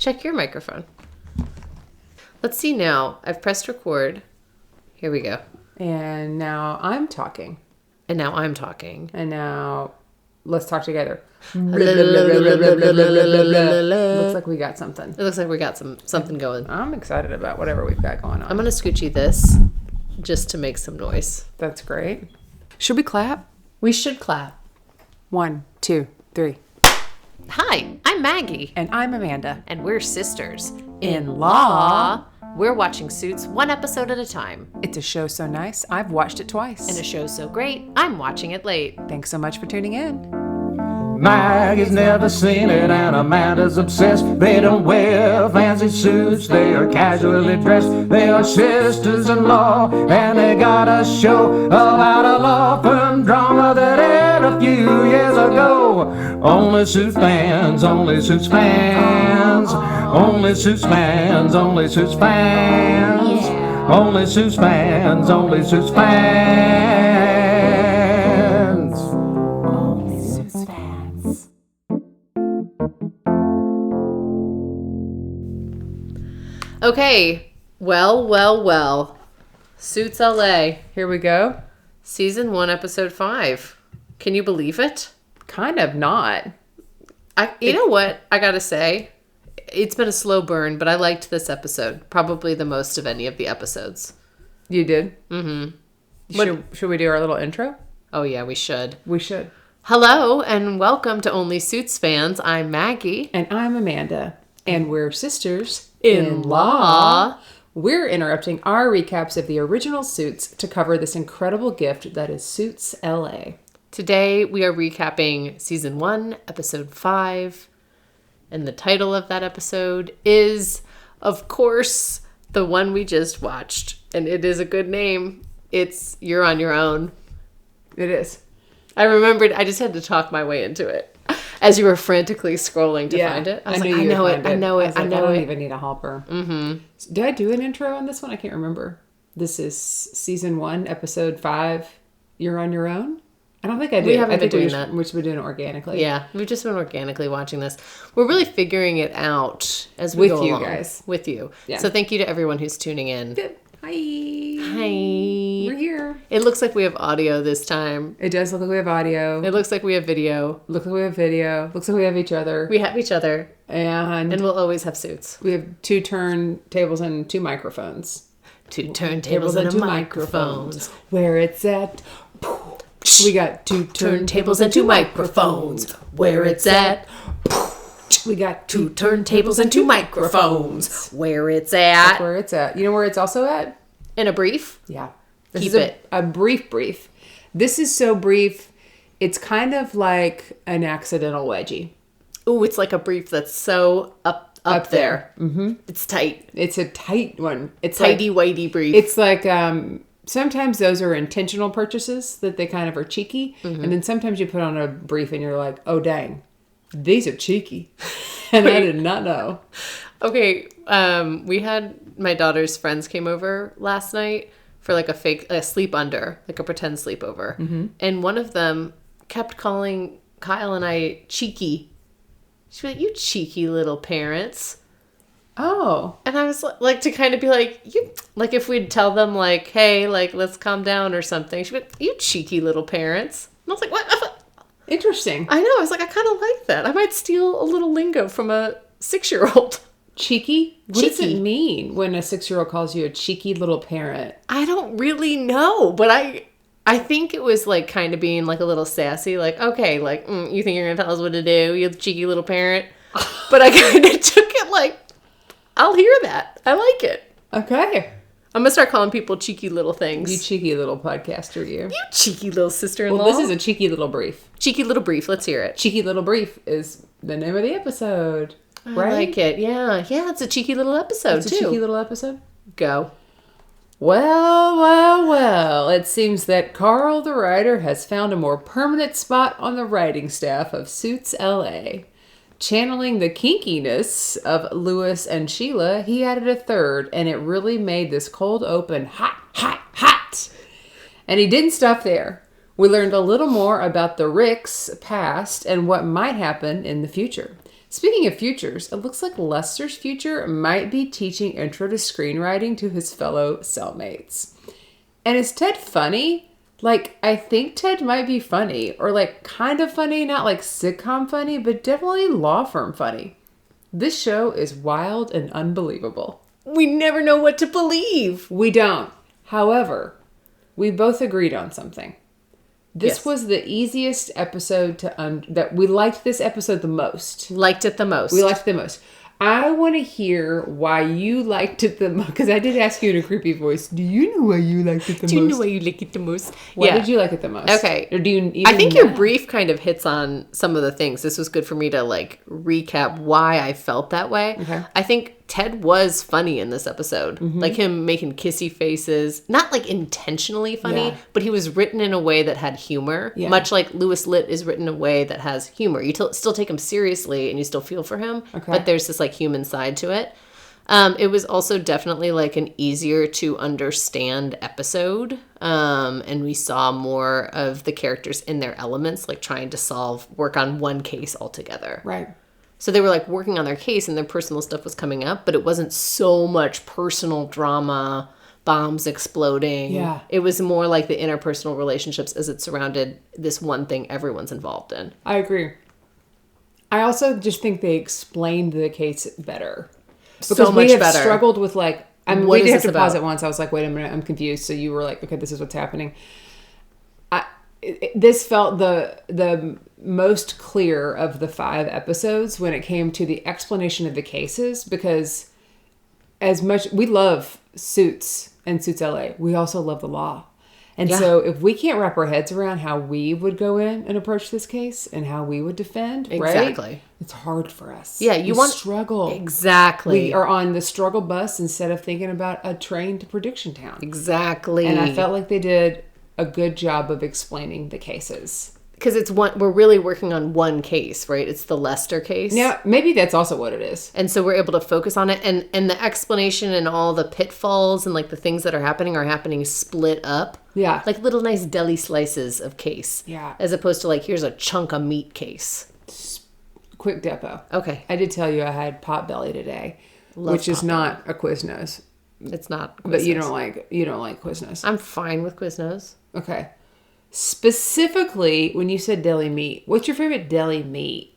check your microphone. Let's see now. I've pressed record. Here we go. And now I'm talking. And now I'm talking. And now let's talk together. Looks Looks like we got something. It looks like we got something going. I'm excited about whatever we've got going on. I'm going to scoochie this just to make some noise. That's great. Should we clap? We should clap. 1, 2, 3. Hi, I'm Maggie. And I'm Amanda. And we're sisters. In law. We're watching Suits one episode at a time. It's a show so nice, I've watched it twice. And a show so great, I'm watching it late. Thanks so much for tuning in. Maggie's never seen it and Amanda's obsessed. They don't wear fancy suits, they are casually dressed. They are sisters-in-law and they got a show about a law firm drama that aired a few years ago. Only Suits fans, only Suits fans. Only Suits fans, only Suits fans. Only Suits fans, only Suits fans. Only Suits fans. Okay, well. Suits LA. Here we go. Season 1, episode 5. Can you believe it? Kind of not. You know what I gotta say? It's been a slow burn, but I liked this episode. Probably the most of any of the episodes. You did? Mm-hmm. Should we do our little intro? Oh yeah, we should. We should. Hello, and welcome to Only Suits Fans. I'm Maggie. And I'm Amanda. And we're sisters in law. We're interrupting our recaps of the original Suits to cover this incredible gift that is Suits LA. Today we are recapping Season 1, Episode 5. And the title of that episode is, of course, the one we just watched. And it is a good name. It's You're on Your Own. It is. I remembered, I just had to talk my way into it. As you were frantically scrolling to find it. I was like, I know it. I don't even need a helper. Mm-hmm. Did I do an intro on this one? I can't remember. This is Season 1, Episode 5, You're on Your Own? I don't think I did. We haven't been doing that. We've just been doing it organically. Yeah, we've just been organically watching this. We're really figuring it out as we go along. With you. Yeah. So thank you to everyone who's tuning in. Hi. Hi. We're here. It looks like we have audio this time. It does look like we have audio. It looks like we have video. Looks like we have video. Looks like we have each other. We have each other. And we'll always have Suits. We have 2 turntables and 2 microphones. 2 turntables and 2 microphones. Where it's at. We got 2 turntables and 2 microphones. Where it's at. We got 2 turntables and 2 microphones. Where it's at. That's where it's at. You know where it's also at? In a brief? Yeah. Keep it. A brief. This is so brief, it's kind of like an accidental wedgie. Ooh, it's like a brief that's so up there. Mm-hmm. It's tight. It's a tight one. It's tighty-whitey brief. It's like, sometimes those are intentional purchases that they kind of are cheeky. Mm-hmm. And then sometimes you put on a brief and you're like, oh, dang, these are cheeky. And I did not know. Okay. We had my daughter's friends came over last night for like a sleep under, like a pretend sleepover. Mm-hmm. And one of them kept calling Kyle and I cheeky. She'd be like, you cheeky little parents. Oh. And I was like, to kind of be like, you, like if we'd tell them like, hey, like, let's calm down or something. She'd be like, you cheeky little parents. And I was like, what? Interesting. I know. I was like, I kind of like that. I might steal a little lingo from a 6-year-old. Cheeky? What does it mean when a 6-year-old calls you a cheeky little parent? I don't really know, but I think it was like kind of being like a little sassy, like, okay, like, you think you're going to tell us what to do, you cheeky little parent? But I kind of took it like, I'll hear that. I like it. Okay. I'm going to start calling people cheeky little things. You cheeky little podcaster, you. You cheeky little sister-in-law. Well, this is a cheeky little brief. Cheeky little brief. Let's hear it. Cheeky little brief is the name of the episode. Right? I like it. Yeah. Yeah, it's a cheeky little episode, It's a cheeky little episode. Go. Well. It seems that Carl, the writer, has found a more permanent spot on the writing staff of Suits LA. Channeling the kinkiness of Louis and Sheila, he added a third, and it really made this cold open hot. And he didn't stop there. We learned a little more about the Ricks' past and what might happen in the future. Speaking of futures, it looks like Lester's future might be teaching intro to screenwriting to his fellow cellmates. And is Ted funny? Like, I think Ted might be funny, or like kind of funny, not like sitcom funny, but definitely law firm funny. This show is wild and unbelievable. We never know what to believe. We don't. However, we both agreed on something. This Yes. was the easiest episode that we liked this episode the most. Liked it the most. We liked it the most. I want to hear why you liked it the most. Because I did ask you in a creepy voice, do you know why you liked it the most? Do you know why you like it the most? Why did you like it the most? Okay. Or do you even I think your know? brief kind of hits on some of the things. This was good for me to like recap why I felt that way. Okay. I think Ted was funny in this episode. Mm-hmm. Like him making kissy faces. Not like intentionally funny, Yeah. but he was written in a way that had humor. Yeah. Much like Louis Litt is written in a way that has humor. You still take him seriously and you still feel for him. Okay. But there's this like human side to it. It was also definitely like an easier to understand episode. And we saw more of the characters in their elements, like trying to work on one case altogether. Right. So they were like working on their case and their personal stuff was coming up, but it wasn't so much personal drama, bombs exploding. Yeah. It was more like the interpersonal relationships as it surrounded this one thing everyone's involved in. I agree. I also just think they explained the case better. Because So much we have better. struggled with like, I mean, What we is did have this to pause about? it once. I was like, wait a minute, I'm confused. So you were like, okay, this is what's happening. This felt the most clear of the 5 episodes when it came to the explanation of the cases, because as much we love Suits and Suits LA, we also love the law. And Yeah. so if we can't wrap our heads around how we would go in and approach this case and how we would defend, Exactly. right? It's hard for us. Yeah, you We want struggle. Exactly. We are on the struggle bus instead of thinking about a train to Prediction Town. Exactly. And I felt like they did a good job of explaining the cases. because we're really working on one case, right? It's the Lester case. Now, maybe that's also what it is. And so we're able to focus on it, and the explanation and all the pitfalls and like the things that are happening split up. Yeah. Like little nice deli slices of case. Yeah. As opposed to like, here's a chunk of meat case. Quick depo. Okay. I did tell you I had Potbelly today, Love which is Potbelly. not a Quiznos. It's not But you Quiznos. don't like Quiznos. I'm fine with Quiznos. Okay. Specifically, when you said deli meat, what's your favorite deli meat?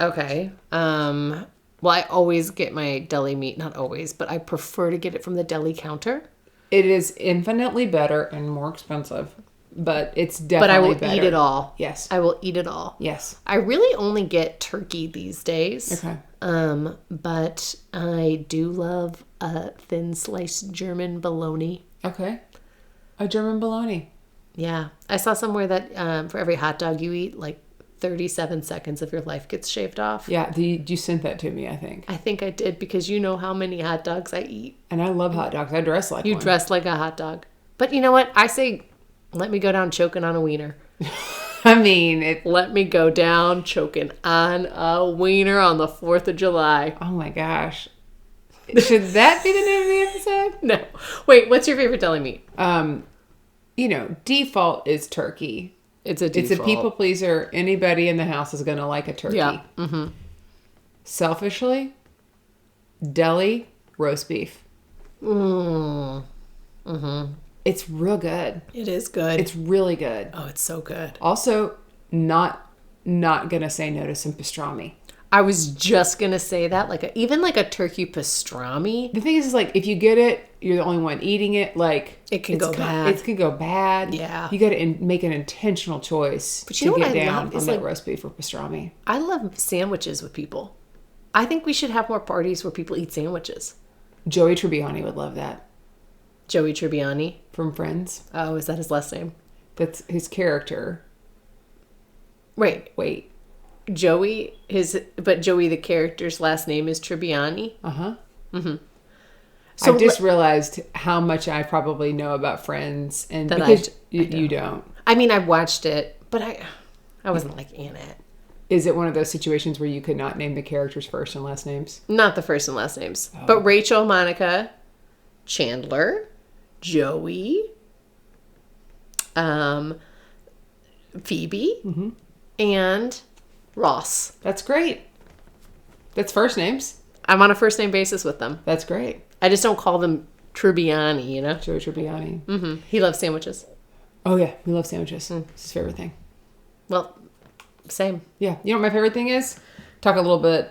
Okay. Well, I always get my deli meat, not always, but I prefer to get it from the deli counter. It is infinitely better and more expensive, but it's But definitely I will better. eat it all. Yes. I will eat it all. Yes. I really only get turkey these days. Okay. But I do love a thin sliced German bologna. Okay. A German bologna. Yeah. I saw somewhere that for every hot dog you eat, like 37 seconds of your life gets shaved off. Yeah, you sent that to me, I think. I think I did because you know how many hot dogs I eat. And I love hot dogs. I dress like You one. dress like a hot dog. But you know what? I say, let me go down choking on a wiener. I mean, Let me go down choking on a wiener on the 4th of July. oh my gosh. Should that be the name of the episode? No. Wait, what's your favorite deli meat? Default is turkey. It's a It's a people pleaser. Anybody in the house is going to like a turkey. Yeah. Mm-hmm. Selfishly, deli, roast beef. It's real good. It is good. It's really good. Oh, it's so good. Also, not gonna say no to some pastrami. I was just gonna say that, even like a turkey pastrami. The thing is like if you get it, you're the only one eating it. Like It can go it's bad. It can go bad. Yeah. you got to make an intentional choice But you know to what get I down love on is, that like- roast beef or pastrami. I love sandwiches with people. I think we should have more parties where people eat sandwiches. Joey Tribbiani would love that Joey Tribbiani. from Friends. Oh, is that his last name? That's his character. Wait, Wait. Joey the character's last name is Tribbiani. Uh-huh. So I just realized how much I probably know about Friends, and That because I you don't. I mean, I've watched it, but I wasn't like in it. Is it one of those situations where you could not name the characters' first and last names? Not the first and last names, but Rachel, Monica, Chandler, Joey, Phoebe, and Ross. That's great. That's first names. I'm on a first name basis with them. That's great. I just don't call them Tribbiani, you know? Joey Tribbiani. Mm-hmm. He loves sandwiches. Oh, yeah. We love sandwiches. It's his favorite thing. Well, same. Yeah. You know what my favorite thing is? Talk a little bit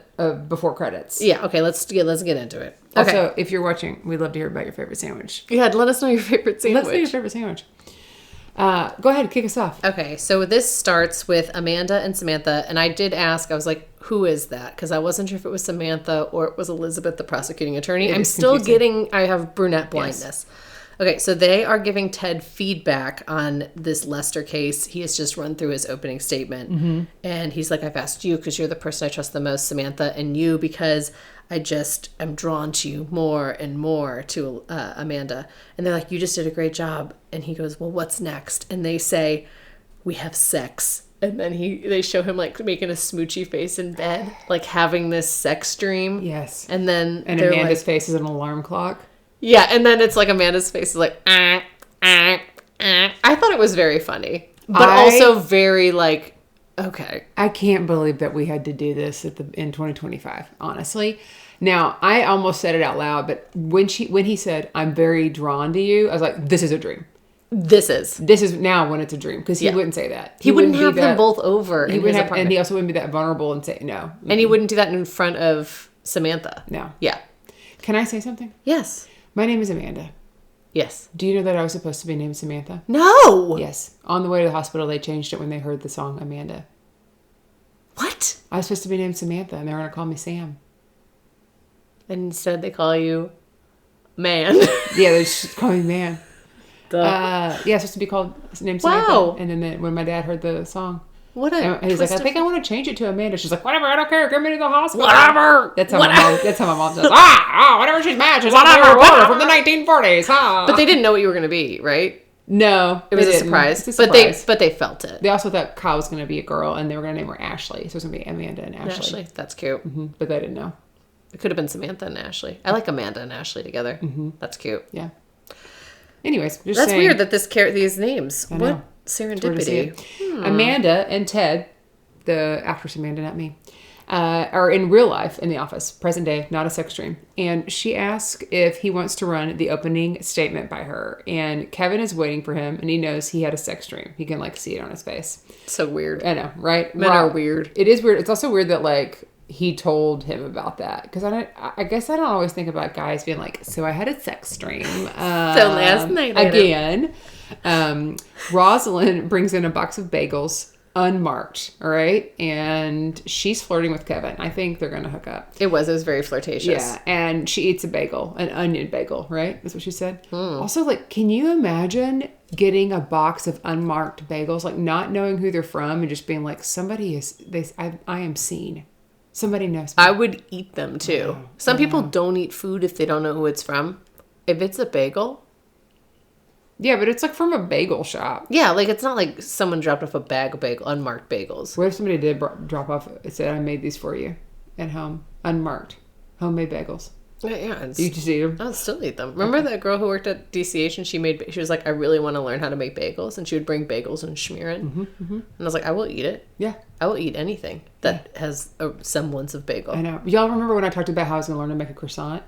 before credits. Yeah, okay, let's get into it. Okay. Also, if you're watching, we'd love to hear about your favorite sandwich. Yeah, let us know your favorite sandwich. Let's know your favorite sandwich. Go ahead, kick us off. Okay, so this starts with Amanda and Samantha, and I did ask, I was like, who is that? Because I wasn't sure if it was Samantha or it was Elizabeth, the prosecuting attorney. I'm still I have brunette blindness. Yes. Okay, so they are giving Ted feedback on this Lester case. He has just run through his opening statement, and he's like, I've asked you because you're the person I trust the most, Samantha, and you because I just am drawn to you more and more, to Amanda. And they're like, you just did a great job. And he goes, well, what's next? And they say, we have sex. And then they show him like making a smoochy face in bed, like having this sex dream. Yes. And then Amanda's like, face is an alarm clock. Yeah, and then it's like Amanda's face is like, I thought it was very funny, but also very like, okay. I can't believe that we had to do this in 2025, honestly. Now, I almost said it out loud, but when he said, I'm very drawn to you, I was like, this is a dream. This is now when it's a dream, because he wouldn't say that. He wouldn't have them both over in his apartment. And he also wouldn't be that vulnerable and say no. And he wouldn't do that in front of Samantha. No. Yeah. Can I say something? Yes. My name is Amanda. Yes. Do you know that I was supposed to be named Samantha? No! Yes. On the way to the hospital, they changed it when they heard the song Amanda. What? I was supposed to be named Samantha, and they were going to call me Sam. And instead they call you Man. Yeah, they just call me Man. Yeah, supposed to be named Samantha. Wow. And then when my dad heard the song, and he's like, I think I want to change it to Amanda. She's like, whatever, I don't care. Get me to the hospital. Whatever. That's how my mom says. Whatever she's mad. She's whatever from the 1940s. But they didn't know what you were going to be, right? No, it was a surprise. But they felt it. They also thought Kyle was going to be a girl, and they were going to name her Ashley. So it was going to be Amanda and Ashley. That's cute. Mm-hmm. But they didn't know. It could have been Samantha and Ashley. I like Amanda and Ashley together. Mm-hmm. That's cute. Yeah. Anyways, that's weird that these names. What serendipity. Amanda and Ted, the actress Amanda, not me, are in real life in the office, present day, not a sex dream. And she asks if he wants to run the opening statement by her. And Kevin is waiting for him, and he knows he had a sex dream. He can see it on his face. So weird. I know, right? Men are weird. It is weird. It's also weird that he told him about that, because I guess I don't always think about guys being like, so I had a sex dream. So last night again, Rosalind brings in a box of bagels unmarked, all right, and she's flirting with Kevin. I think they're gonna hook up. It was very flirtatious. Yeah, and she eats a bagel, an onion bagel, right? That's what she said. Also, can you imagine getting a box of unmarked bagels, not knowing who they're from, and just being like, I am seen. Somebody knows me. I would eat them too. Some people don't eat food if they don't know who it's from. If it's a bagel. Yeah, but it's from a bagel shop. Yeah, it's not like someone dropped off a bag of unmarked bagels. What if somebody did drop off, it said, I made these for you at home, unmarked, homemade bagels. Yeah. You just eat them? I'll still eat them. Remember that girl who worked at DCH and she was like, I really want to learn how to make bagels. And she would bring bagels and schmear. And I was like, I will eat it. Yeah. I will eat anything that has a semblance of bagel. I know. Y'all remember when I talked about how I was going to learn to make a croissant?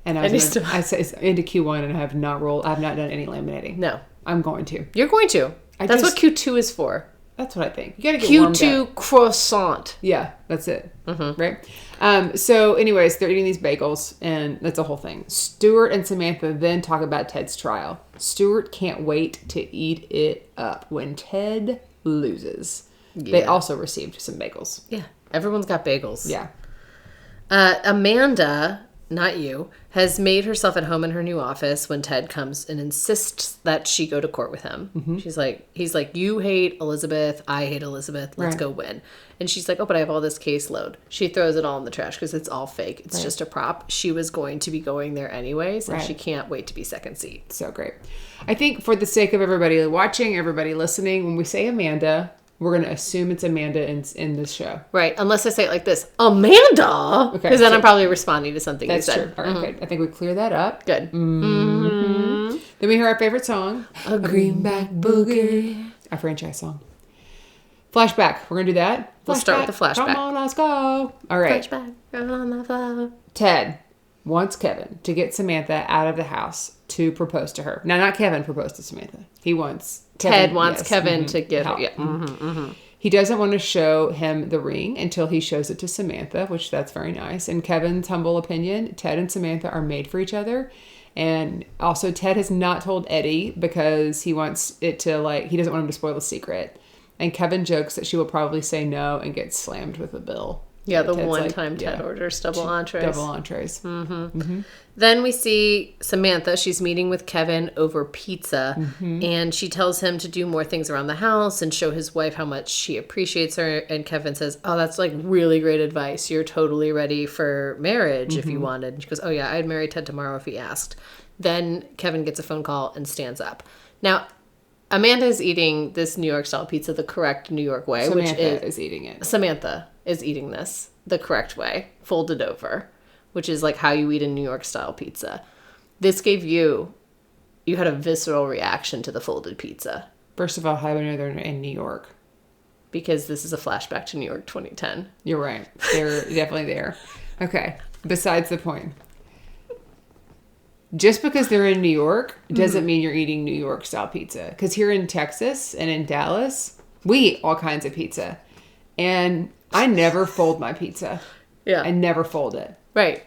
And I said it's into Q1 and I have not done any laminating. No. I'm going to. You're going to. That's what Q2 is for. That's what I think. You got to get warmed up. Q2 croissant. Yeah, that's it. Mm-hmm. Right? So anyways, they're eating these bagels, and that's a whole thing. Stuart and Samantha then talk about Ted's trial. Stuart can't wait to eat it up when Ted loses. Yeah. They also received some bagels. Yeah, everyone's got bagels. Yeah. Amanda, not you, has made herself at home in her new office when Ted comes and insists that she go to court with him. Mm-hmm. He's like, you hate Elizabeth, I hate Elizabeth, let's go win. And she's like, oh, but I have all this caseload. She throws it all in the trash because it's all fake. It's just a prop. She was going to be going there anyways, and she can't wait to be second seat. So great. I think for the sake of everybody watching, everybody listening, when we say Amanda, we're going to assume it's Amanda in this show. Right. Unless I say it like this, Amanda. Because then I'm probably responding to something you said. That's true. All right, good. I think we clear that up. Good. Flashback. We're going to do that? We'll start with the flashback. Come on, let's go. All right. Flashback. On the floor. Ted wants Kevin to get Samantha out of the house to propose to her. Now, not Kevin proposed to Samantha. He wants... Ted wants Kevin to get her. Yeah. He doesn't want to show him the ring until he shows it to Samantha, which that's very nice. In Kevin's humble opinion, Ted and Samantha are made for each other. And also, Ted has not told Eddie because he wants it to, like, he doesn't want him to spoil the secret. And Kevin jokes that she will probably say no and get slammed with a bill. Yeah, the Ted's one time Ted orders double entrees. Double entrees. Then we see Samantha. She's meeting with Kevin over pizza. And she tells him to do more things around the house and show his wife how much she appreciates her. And Kevin says, oh, that's like really great advice. You're totally ready for marriage if you wanted. And she goes, oh yeah, I'd marry Ted tomorrow if he asked. Then Kevin gets a phone call and stands up. Now, Amanda is eating this New York style pizza the correct New York way. Samantha is eating it. Samantha is eating this the correct way, folded over, which is like how you eat a New York style pizza. This gave you had a visceral reaction to the folded pizza. First of all, how do we know they're in New York? Because this is a flashback to New York 2010. You're right. They're definitely there. Okay. Besides the point. Just because they're in New York doesn't mean you're eating New York style pizza. Because here in Texas and in Dallas, we eat all kinds of pizza. And I never fold my pizza. Yeah. I never fold it. Right.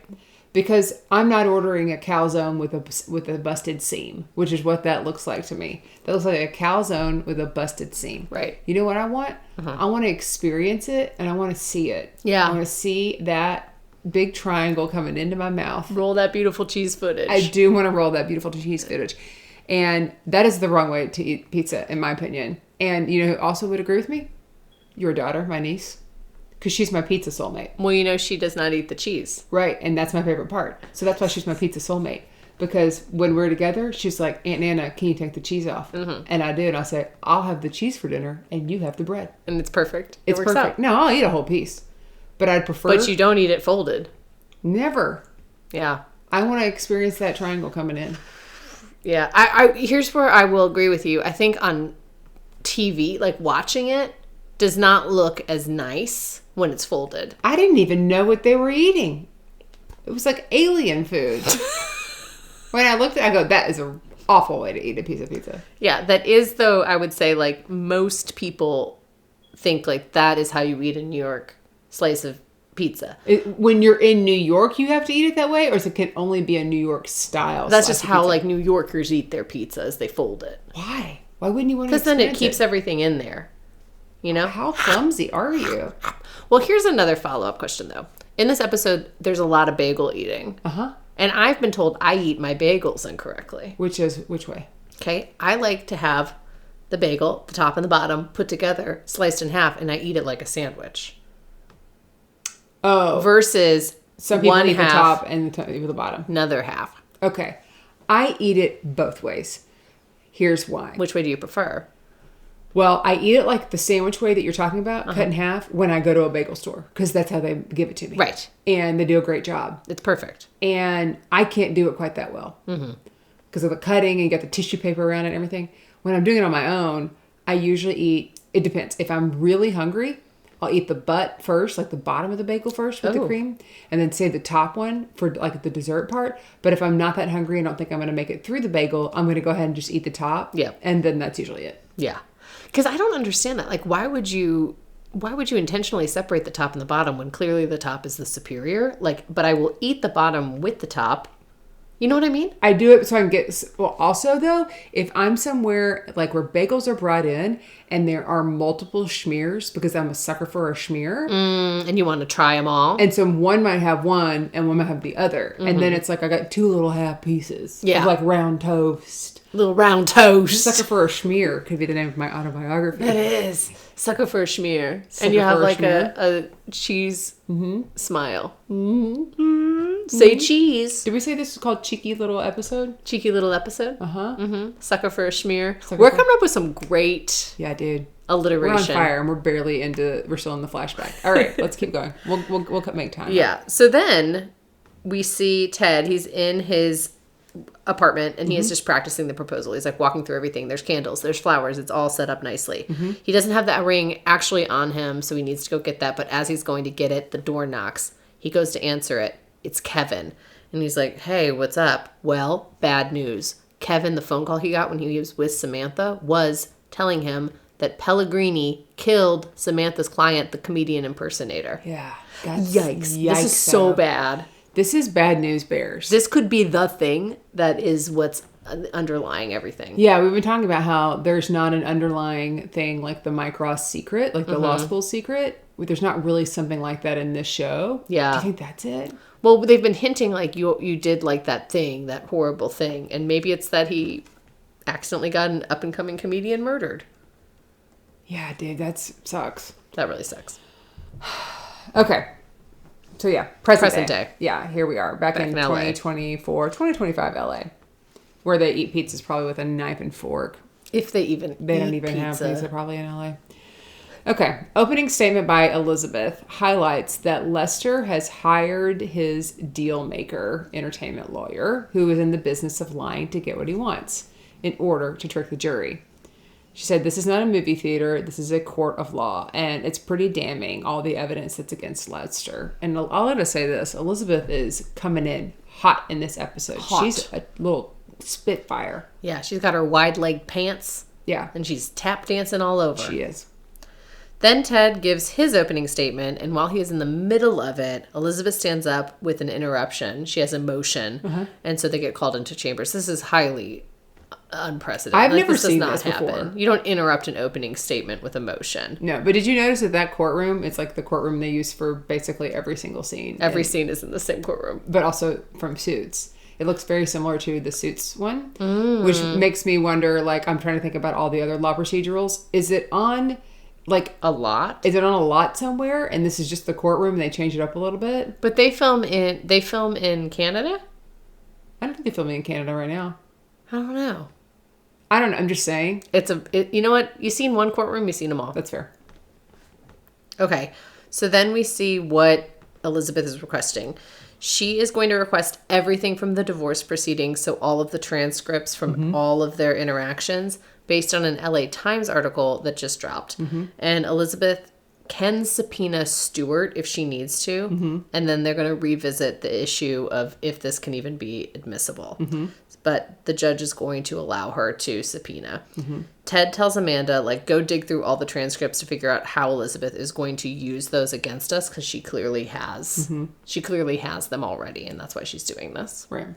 Because I'm not ordering a calzone with a busted seam, which is what that looks like to me. That looks like a calzone with a busted seam. Right. You know what I want? I want to experience it and I want to see it. Yeah. I want to see that big triangle coming into my mouth. Roll that beautiful cheese footage. I do want to roll that beautiful cheese footage. And that is the wrong way to eat pizza, in my opinion. And you know who also would agree with me? Your daughter, my niece. Because she's my pizza soulmate. Well, you know she does not eat the cheese. Right, and that's my favorite part. So that's why she's my pizza soulmate. Because when we're together, she's like, Aunt Nana, can you take the cheese off? And I do, and I say, I'll have the cheese for dinner, and you have the bread. And it's perfect. It's works perfect. out. No, I'll eat a whole piece. But I'd prefer... But you don't eat it folded. Never. Yeah. I want to experience that triangle coming in. Yeah. I here's where I will agree with you. I think on TV, like watching it, does not look as nice when it's folded. I didn't even know what they were eating. It was like alien food. When I looked at it, I go, that is an awful way to eat a piece of pizza. Yeah, that is, though, I would say, like, most people think, like, that is how you eat a New York slice of pizza. When you're in New York, you have to eat it that way? Or it can only be a New York style That's just how, pizza? like, New Yorkers eat their pizza, as they fold it. Why? Why wouldn't you want to Because then it keeps everything in there. You know? How clumsy are you? Well, here's another follow-up question, though. In this episode, there's a lot of bagel eating. Uh-huh. And I've been told I eat my bagels incorrectly. Which way? Okay? I like to have the bagel, the top and the bottom, put together, sliced in half, and I eat it like a sandwich. Oh. Versus some people one eat the half, top and the bottom. another half. Okay. I eat it both ways. Here's why. Which way do you prefer? Well, I eat it like the sandwich way that you're talking about, cut in half, when I go to a bagel store. Because that's how they give it to me. Right. And they do a great job. It's perfect. And I can't do it quite that well. Because of the cutting and you got the tissue paper around it and everything. When I'm doing it on my own, I usually eat, it depends. If I'm really hungry, I'll eat the butt first, like the bottom of the bagel first with the cream. And then save the top one for like the dessert part. But if I'm not that hungry and don't think I'm going to make it through the bagel, I'm going to go ahead and just eat the top. Yeah. And then that's usually it. Yeah. Because I don't understand that. Like, why would you intentionally separate the top and the bottom when clearly the top is the superior? Like, but I will eat the bottom with the top. You know what I mean? I do it so I can get... Well, also, though, if I'm somewhere like where bagels are brought in and there are multiple schmears, because I'm a sucker for a schmear. And you want to try them all. And so one might have one and one might have the other. And then it's like I got two little half pieces of like round toast. Little round toast. Sucker for a schmear could be the name of my autobiography. That is. Sucker for a schmear. Sucker and you have for a like schmear. a cheese smile. Say cheese. Did we say this is called Cheeky Little Episode? Cheeky little episode. Uh-huh. Sucker for a schmear. We're coming up with some great Yeah, dude. alliteration. We're on fire and we're still in the flashback. All right, let's keep going. We'll make time. Yeah. So then we see Ted. He's in his apartment, and he is just practicing the proposal. He's like walking through everything. There's candles, there's flowers. It's all set up nicely. He doesn't have that ring actually on him, so he needs to go get that. But as he's going to get it, the door knocks. He goes to answer it. It's Kevin. And he's like, hey, what's up? Well, bad news. Kevin, the phone call he got when he was with Samantha, was telling him that Pellegrini killed Samantha's client, the comedian impersonator. Yeah. Yikes. This is so bad. This is bad news bears. This could be the thing that is what's underlying everything. Yeah, we've been talking about how there's not an underlying thing like the Mike Ross secret, like the law school secret. There's not really something like that in this show. Yeah. Do you think that's it? Well, they've been hinting like you did like that thing, that horrible thing. And maybe it's that he accidentally got an up-and-coming comedian murdered. Yeah, dude, that sucks. That really sucks. Okay. So yeah, present day. Yeah, here we are. Back in 2024, 2025 LA. Where they eat pizzas probably with a knife and fork. If they even They don't even have pizza probably in LA. Okay. Opening statement by Elizabeth highlights that Lester has hired his deal maker, entertainment lawyer, who is in the business of lying to get what he wants in order to trick the jury. She said, this is not a movie theater. This is a court of law. And it's pretty damning, all the evidence that's against Lester. And I'll let us say this. Elizabeth is coming in hot in this episode. Hot. She's a little spitfire. Yeah, she's got her wide-legged pants. Yeah. And she's tap dancing all over. She is. Then Ted gives his opening statement, and while he is in the middle of it, Elizabeth stands up with an interruption. She has a motion, and so they get called into chambers. This is highly unprecedented. I've never seen this before. You don't interrupt an opening statement with a motion. No, but did you notice that courtroom, it's like the courtroom they use for basically every single scene. Every scene is in the same courtroom. But also from Suits. It looks very similar to the Suits one, which makes me wonder, like, I'm trying to think about all the other law procedurals. Is it on... like a lot? Is it on a lot somewhere? And this is just the courtroom and they change it up a little bit? But they film in Canada? I don't think they're filming in Canada right now. I don't know. I'm just saying. You know what? You've seen one courtroom, you've seen them all. That's fair. Okay. So then we see what Elizabeth is requesting. She is going to request everything from the divorce proceedings, so all of the transcripts from all of their interactions, based on an LA Times article that just dropped. And Elizabeth can subpoena Stewart if she needs to, and then they're going to revisit the issue of if this can even be admissible. But the judge is going to allow her to subpoena. Ted tells Amanda, like, go dig through all the transcripts to figure out how Elizabeth is going to use those against us, because she clearly has. She clearly has them already, and that's why she's doing this. Right.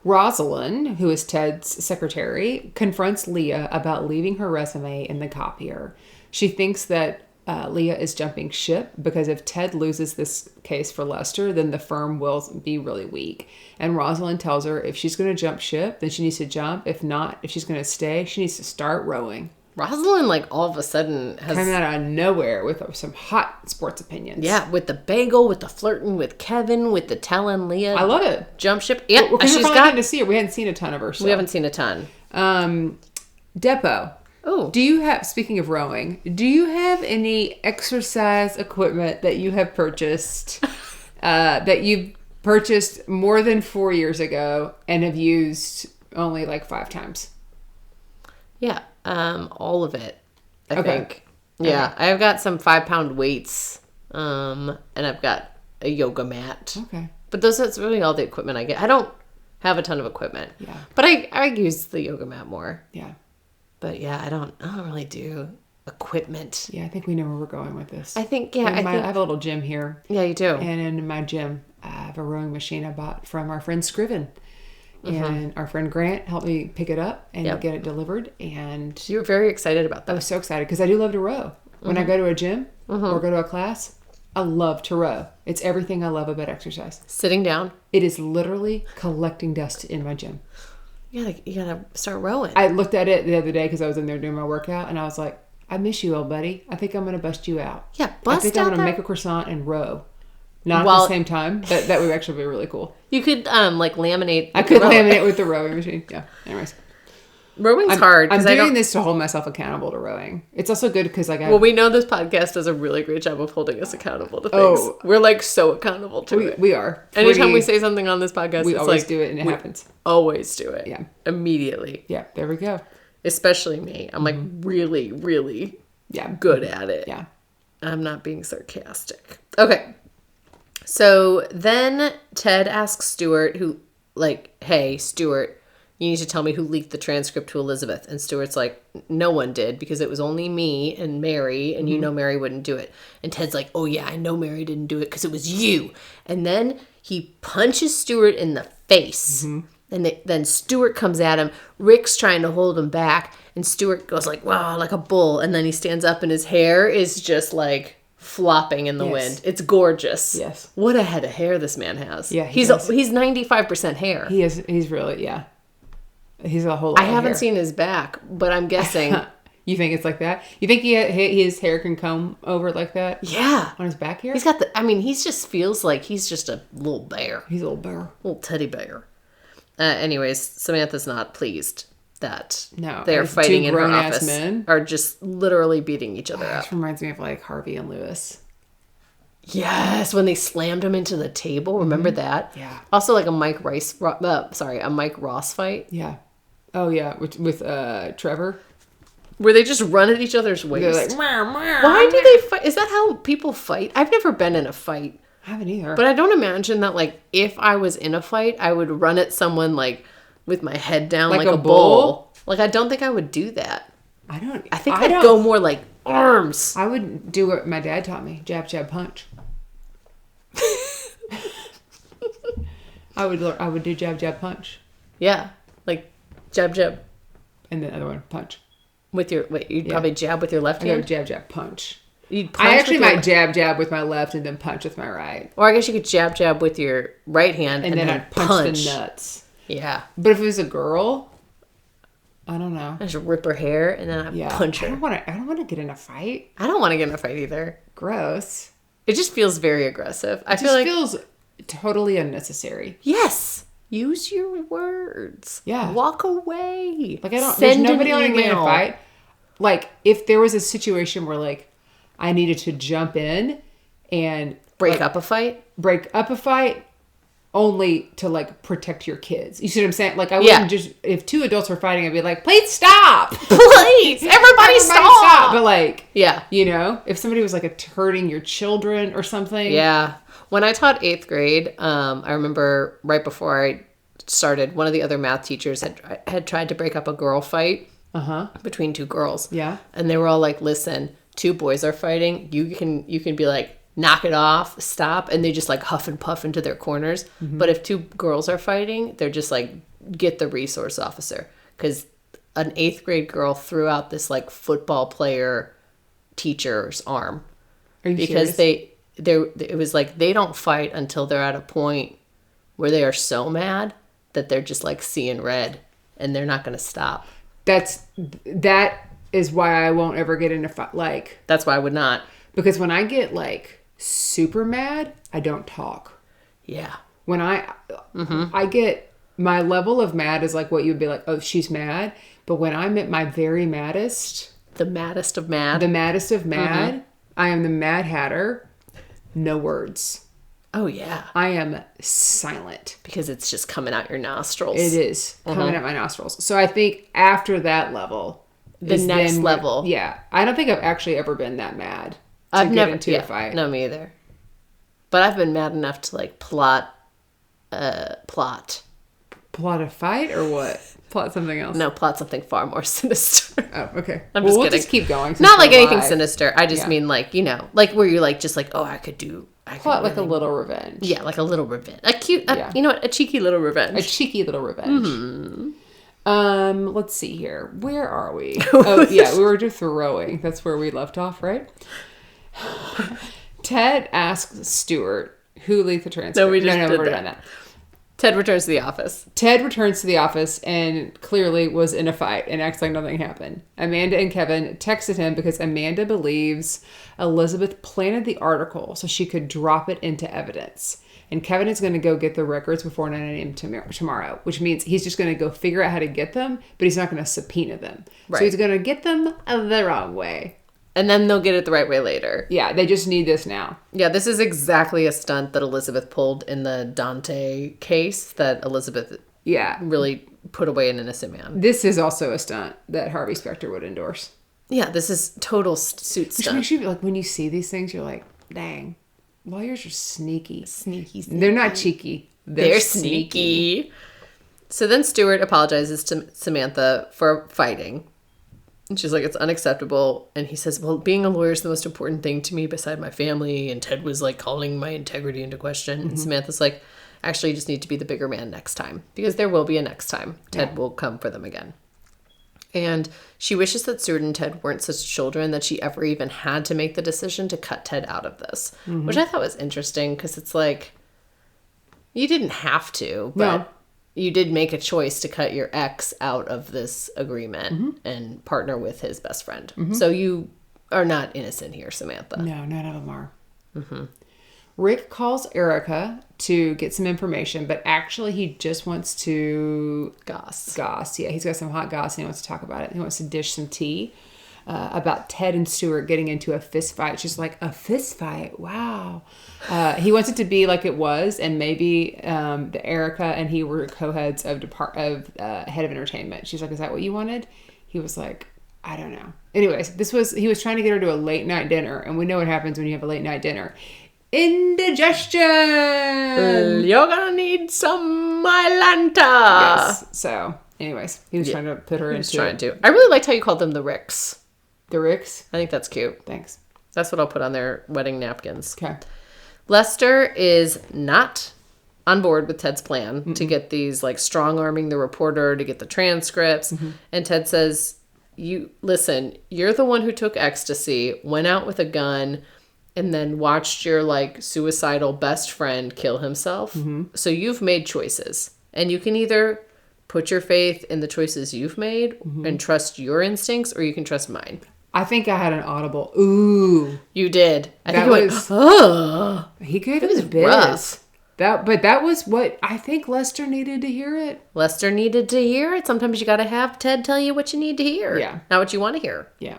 Rosalind, who is Ted's secretary, confronts Leah about leaving her resume in the copier. She thinks that Leah is jumping ship because if Ted loses this case for Lester, then the firm will be really weak. And Rosalind tells her if she's going to jump ship, then she needs to jump. If not, if she's going to stay, she needs to start rowing. Rosalind, like, all of a sudden has... come out of nowhere with some hot sports opinions. Yeah, with the bagel, with the flirting with Kevin, with the telling Leah. I love it. Jump ship. Yeah, we're getting to see her. We hadn't seen a ton of her stuff. We haven't seen a ton. Depot. Oh. Do you have, speaking of rowing, do you have any exercise equipment that you have purchased, that you've purchased more than 4 years ago and have used only like 5 times? Yeah. All of it, I think. Yeah. Okay. I've got some 5-pound weights, and I've got a yoga mat. Okay. But that's really all the equipment I get. I don't have a ton of equipment. Yeah. But I use the yoga mat more. Yeah. But yeah, I don't really do equipment. Yeah, I think we know where we're going with this. I think, yeah. I have a little gym here. Yeah, you do. And in my gym, I have a rowing machine I bought from our friend Scriven. And our friend Grant helped me pick it up and get it delivered. And you were very excited about that. I was so excited because I do love to row. When I go to a gym or go to a class, I love to row. It's everything I love about exercise. Sitting down. It is literally collecting dust in my gym. You gotta start rowing. I looked at it the other day because I was in there doing my workout, and I was like, I miss you, old buddy. I think I'm going to bust you out. Yeah, I think I'm going to make a croissant and row. Not at the same time, but that would actually be really cool. You could, like, laminate. I could laminate with the rowing machine. Yeah, anyways. Rowing's hard. I'm doing this to hold myself accountable to rowing. It's also good because Well, we know this podcast does a really great job of holding us accountable to things. Oh, we're like so accountable to it. We are. Anytime we say something on this podcast, we it's always like, do it and it happens. Always do it. Yeah. Immediately. Yeah. There we go. Especially me. I'm like really, really good at it. Yeah. I'm not being sarcastic. Okay. So then Ted asks Stuart, hey, Stuart, you need to tell me who leaked the transcript to Elizabeth. And Stuart's like, no one did because it was only me and Mary, and you know Mary wouldn't do it. And Ted's like, oh yeah, I know Mary didn't do it because it was you. And then he punches Stuart in the face. And then Stuart comes at him. Rick's trying to hold him back. And Stuart goes like, wow, like a bull. And then he stands up and his hair is just like flopping in the wind. It's gorgeous. Yes. What a head of hair this man has. Yeah, he's 95% hair. He is. He's really, He's a whole lot I haven't of hair. seen his back, but I'm guessing. You think it's like that? You think his hair can comb over like that? Yeah. On his back here? He's got he just feels like he's just a little bear. He's a little bear. Little teddy bear. Anyways, Samantha's not pleased that No, they're fighting in her grown-ass office. men. Are just literally beating each other up. This reminds me of like Harvey and Lewis. Yes, when they slammed him into the table. Remember that? Yeah. Also like a Mike Ross fight. Yeah. Oh yeah, with Trevor. Where they just run at each other's waist. They're like, why do they fight? Is that how people fight? I've never been in a fight. I haven't either. But I don't imagine that, like, if I was in a fight, I would run at someone, like, with my head down like a bull. Like, I don't think I would do that. I think I'd go more like arms. I would do what my dad taught me. Jab, jab, punch. I would do jab, jab, punch. Yeah. Like, jab, jab. And then the other one, punch. You'd probably jab with your left hand? I go jab, jab, punch. You'd punch I actually might jab with my left and then punch with my right. Or I guess you could jab with your right hand and then I'd punch the nuts. Yeah. But if it was a girl, I don't know. I just rip her hair and then I punch her. I don't want to get in a fight. I don't want to get in a fight either. Gross. It just feels very aggressive. It feels totally unnecessary. Yes. Use your words. Yeah. Walk away. Like there's nobody I want to get in a fight. Like if there was a situation where like I needed to jump in and break up a fight only to like protect your kids. You see what I'm saying? Like I wouldn't just, if two adults were fighting, I'd be like, please stop. Please. Everybody stop. But like, yeah, you know, if somebody was like hurting your children or something. Yeah. When I taught 8th grade, I remember right before I started, one of the other math teachers had tried to break up a girl fight between two girls. Yeah. And they were all like, listen, two boys are fighting. You can be like, knock it off, stop. And they just like huff and puff into their corners. Mm-hmm. But if two girls are fighting, they're just like, get the resource officer. Because an 8th grade girl threw out this like football player teacher's arm. Are you because serious? It was like they don't fight until they're at a point where they are so mad that they're just like seeing red and they're not going to stop. That is why I won't ever get in a fight. Like, that's why I would not. Because when I get like super mad, I don't talk. Yeah. When I get, my level of mad is like what you'd be like, oh, she's mad. But when I'm at my very maddest. The maddest of mad. I am the Mad Hatter. No words. Oh, yeah. I am silent. Because it's just coming out your nostrils. It is coming out my nostrils. So I think after that level. The next level. Yeah. I don't think I've actually ever been that mad. I've never into a fight. No, me either. But I've been mad enough to like plot. Plot a fight or what? Plot something else? No, plot something far more sinister. Oh, okay. We'll just keep going. Not like anything sinister. I just mean like, you know, like where you're like, just like, oh, I could plot like a little revenge. Yeah, like a little revenge. A cute, you know what? A cheeky little revenge. A cheeky little revenge. Mm-hmm. Let's see here. Where are we? Oh, yeah, we were just rowing. That's where we left off, right? Ted asks Stuart who leaked the transcript. No, we just did we're done that. Ted returns to the office and clearly was in a fight and acts like nothing happened. Amanda and Kevin texted him because Amanda believes Elizabeth planted the article so she could drop it into evidence. And Kevin is going to go get the records before 9 a.m. tomorrow, which means he's just going to go figure out how to get them, but he's not going to subpoena them. Right. So he's going to get them the wrong way. And then they'll get it the right way later. Yeah, they just need this now. Yeah, this is exactly a stunt that Elizabeth pulled in the Dante case that Elizabeth really put away an innocent man. This is also a stunt that Harvey Specter would endorse. Yeah, this is total suit stunt. Which makes you, like, when you see these things, you're like, dang, lawyers are sneaky. Sneaky. They're not cheeky. They're sneaky. So then Stuart apologizes to Samantha for fighting. And she's like, it's unacceptable. And he says, well, being a lawyer is the most important thing to me beside my family. And Ted was like calling my integrity into question. And Samantha's like, actually, you just need to be the bigger man next time. Because there will be a next time. Ted will come for them again. And she wishes that Stuart and Ted weren't such children that she ever even had to make the decision to cut Ted out of this. Which I thought was interesting because it's like, you didn't have to, but you did make a choice to cut your ex out of this agreement and partner with his best friend. So you are not innocent here, Samantha. No, none of them are. Rick calls Erica to get some information, but actually he just wants to... Goss. Yeah, he's got some hot goss and he wants to talk about it. He wants to dish some tea about Ted and Stuart getting into a fist fight. She's like, a fist fight? Wow. He wants it to be like it was, and maybe the Erica and he were co-heads of head of entertainment. She's like, is that what you wanted? He was like, I don't know. Anyways, he was trying to get her to a late night dinner, and we know what happens when you have a late night dinner. Indigestion! You're gonna need some Mylanta. Yes. So, anyways, he was trying to put her into... I really liked how you called them the Ricks. The Ricks? I think that's cute. Thanks. That's what I'll put on their wedding napkins. Okay. Lester is not on board with Ted's plan to get these, like, strong-arming the reporter to get the transcripts. And Ted says, you're the one who took ecstasy, went out with a gun, and then watched your, like, suicidal best friend kill himself. So you've made choices. And you can either put your faith in the choices you've made and trust your instincts, or you can trust mine. I think I had an audible, ooh. You did. I think That it was... oh. He gave it a bit. Rough. But that was what I think Lester needed to hear it. Lester needed to hear it. Sometimes you got to have Ted tell you what you need to hear. Yeah. Not what you want to hear. Yeah.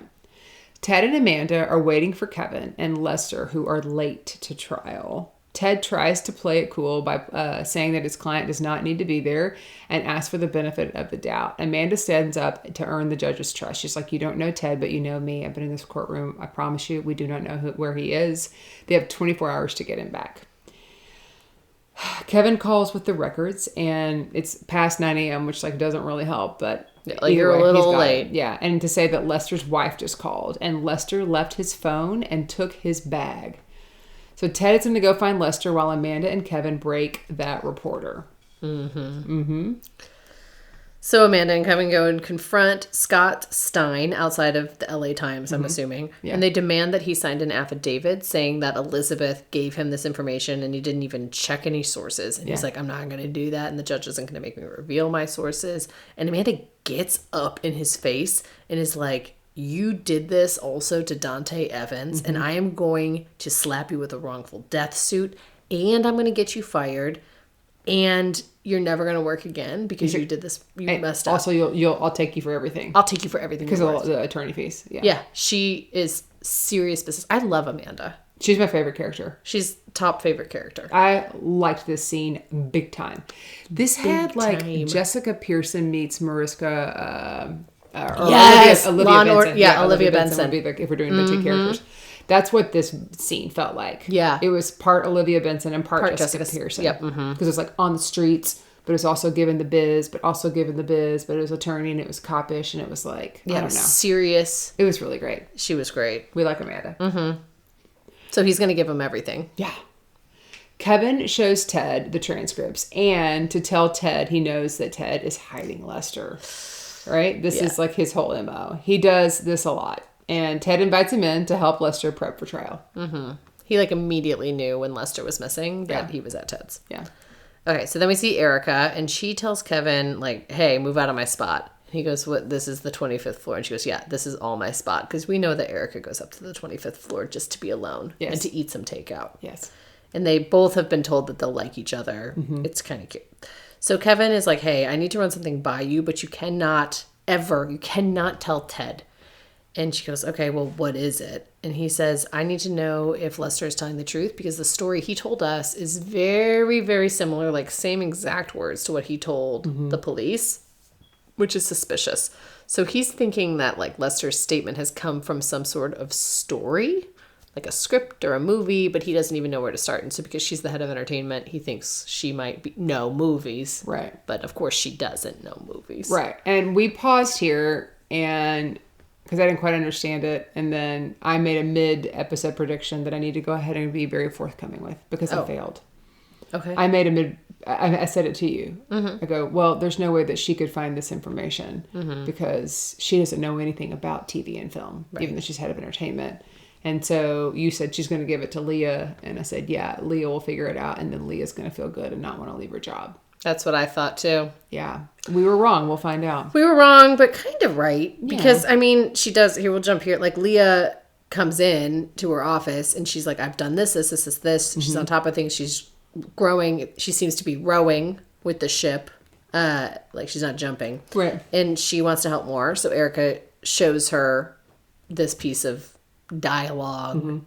Ted and Amanda are waiting for Kevin and Lester, who are late to trial. Ted tries to play it cool by saying that his client does not need to be there and asks for the benefit of the doubt. Amanda stands up to earn the judge's trust. She's like, you don't know Ted, but you know me. I've been in this courtroom. I promise you, we do not know where he is. They have 24 hours to get him back. Kevin calls with the records, and it's past 9 a.m., which like doesn't really help, but... Yeah, like you're a little late. Yeah, and to say that Lester's wife just called, and Lester left his phone and took his bag. So Ted is going to go find Lester while Amanda and Kevin break that reporter. So Amanda and Kevin go and confront Scott Stein outside of the LA Times, I'm assuming. Yeah. And they demand that he signed an affidavit saying that Elizabeth gave him this information and he didn't even check any sources. And he's like, I'm not going to do that. And the judge isn't going to make me reveal my sources. And Amanda gets up in his face and is like, you did this also to Dante Evans, and I am going to slap you with a wrongful death suit, and I'm going to get you fired, and you're never going to work again because you did this. You messed up. Also, I'll take you for everything. I'll take you for everything because of the attorney fees. Yeah, she is serious business. I love Amanda. She's my favorite character. She's top favorite character. I liked this scene big time. This had like Jessica Pearson meets Mariska. Olivia Benson would be if we're doing the two characters. That's what this scene felt like. Yeah, it was part Olivia Benson and part Jessica Pearson. Yep, because it's like on the streets, but it's also given the biz, but it was attorney and it was copish and it was like I don't know, serious. It was really great. She was great. We like Amanda. So he's gonna give him everything. Yeah. Kevin shows Ted the transcripts, and to tell Ted he knows that Ted is hiding Lester. Right? This is like his whole MO. He does this a lot. And Ted invites him in to help Lester prep for trial. He like immediately knew when Lester was missing that he was at Ted's. Yeah. Okay, so then we see Erica, and she tells Kevin, like, hey, move out of my spot. And he goes, what, this is the 25th floor? And she goes, yeah, this is all my spot. Because we know that Erica goes up to the 25th floor just to be alone and to eat some takeout. Yes. And they both have been told that they'll like each other. It's kind of cute. So Kevin is like, hey, I need to run something by you, but you cannot tell Ted. And she goes, okay, well, what is it? And he says, I need to know if Lester is telling the truth, because the story he told us is very, very similar, like same exact words to what he told the police, which is suspicious. So he's thinking that like Lester's statement has come from some sort of story, like a script or a movie, but he doesn't even know where to start. And so because she's the head of entertainment, he thinks she might know movies. Right. But of course she doesn't know movies. Right. And we paused here and because I didn't quite understand it. And then I made a mid-episode prediction that I need to go ahead and be very forthcoming with because I failed. Okay. I said it to you. I go, well, there's no way that she could find this information because she doesn't know anything about TV and film, even though she's head of entertainment. And so you said she's going to give it to Leah. And I said, yeah, Leah will figure it out. And then Leah's going to feel good and not want to leave her job. That's what I thought too. Yeah. We were wrong. We'll find out. We were wrong, but kind of right. Because, I mean, she does. Here, we'll jump here. Like, Leah comes in to her office and she's like, I've done this. She's on top of things. She's growing. She seems to be rowing with the ship. Like, she's not jumping. Right. And she wants to help more. So Erica shows her this piece of dialogue,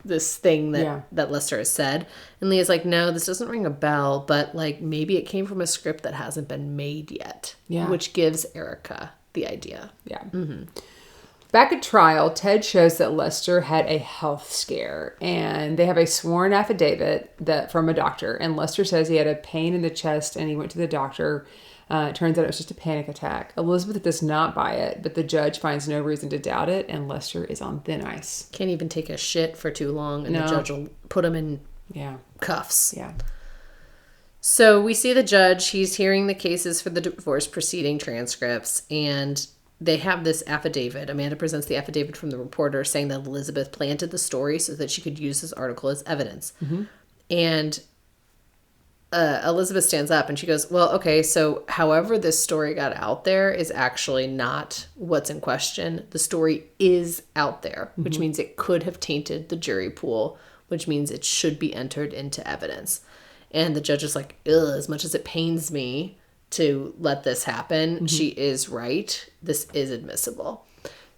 this thing that Lester has said. And Leah's like, no, this doesn't ring a bell, but like maybe it came from a script that hasn't been made yet, which gives Erica the idea. Yeah. Back at trial, Ted shows that Lester had a health scare, and they have a sworn affidavit from a doctor, and Lester says he had a pain in the chest and he went to the doctor. It turns out it was just a panic attack. Elizabeth does not buy it, but the judge finds no reason to doubt it, and Lester is on thin ice. Can't even take a shit for too long, and the judge will put him in cuffs. Yeah. So we see the judge. He's hearing the cases for the divorce proceeding transcripts, and they have this affidavit. Amanda presents the affidavit from the reporter saying that Elizabeth planted the story so that she could use this article as evidence. And Elizabeth stands up and she goes, well, okay, so however this story got out there is actually not what's in question. The story is out there, which means it could have tainted the jury pool, which means it should be entered into evidence. And the judge is like, ugh, as much as it pains me to let this happen, she is right. This is admissible.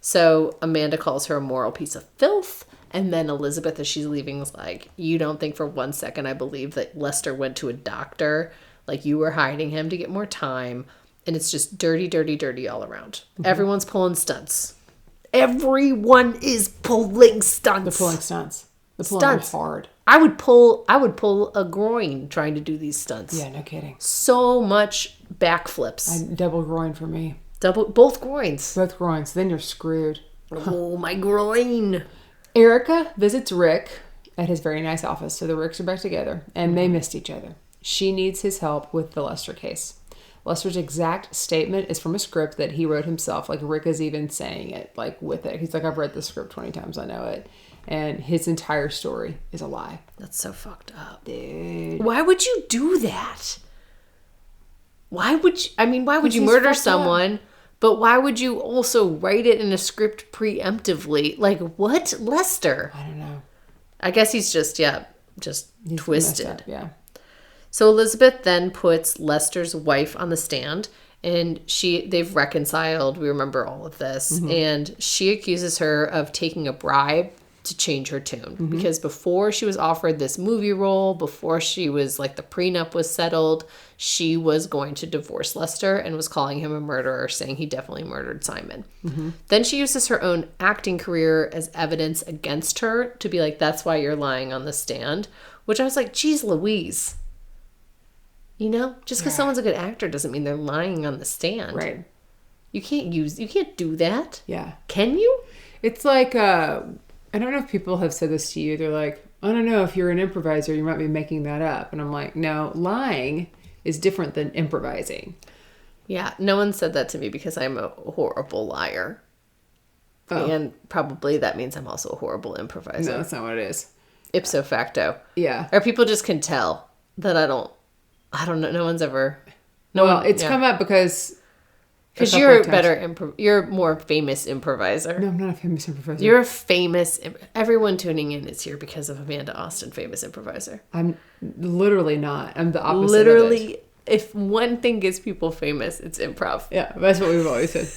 So Amanda calls her a moral piece of filth. And then Elizabeth, as she's leaving, was like, you don't think for 1 second I believe that Lester went to a doctor, like you were hiding him to get more time. And it's just dirty, dirty, dirty all around. Everyone's pulling stunts. Everyone is pulling stunts. The pulling stunts. The pulling stunts hard. I would pull a groin trying to do these stunts. Yeah, no kidding. So much backflips. Double groin for me. Both groins. Both groins. Then you're screwed. Oh, my groin. Erica visits Rick at his very nice office. So the Ricks are back together and they missed each other. She needs his help with the Lester case. Lester's exact statement is from a script that he wrote himself. Like Rick is even saying it like with it. He's like, I've read the script 20 times. I know it. And his entire story is a lie. That's so fucked up. Dude. Why would you do that? Why would you murder someone? But why would you also write it in a script preemptively? Like, what? Lester? I don't know. I guess he's just twisted. Yeah. So Elizabeth then puts Lester's wife on the stand, and they've reconciled. We remember all of this. And she accuses her of taking a bribe to change her tune. Because before she was offered this movie role, before she was like the prenup was settled, she was going to divorce Lester and was calling him a murderer, saying he definitely murdered Simon. Then she uses her own acting career as evidence against her to be like, that's why you're lying on the stand. Which I was like, geez Louise. You know, just because someone's a good actor doesn't mean they're lying on the stand. Right. You can't do that. Yeah. Can you? It's like, I don't know if people have said this to you. They're like, I don't know, if you're an improviser, you might be making that up. And I'm like, no, lying is different than improvising. Yeah, no one said that to me because I'm a horrible liar. Oh. And probably that means I'm also a horrible improviser. No, that's not what it is. Ipso facto. Yeah. Or people just can tell that I don't know. No one's ever... It's come up because Because you're a better, you're a more famous improviser. No, I'm not a famous improviser. You're a famous, everyone tuning in is here because of Amanda Austin, famous improviser. I'm literally not. I'm the opposite Literally, of it. if one thing gets people famous, it's improv. Yeah, that's what we've always said.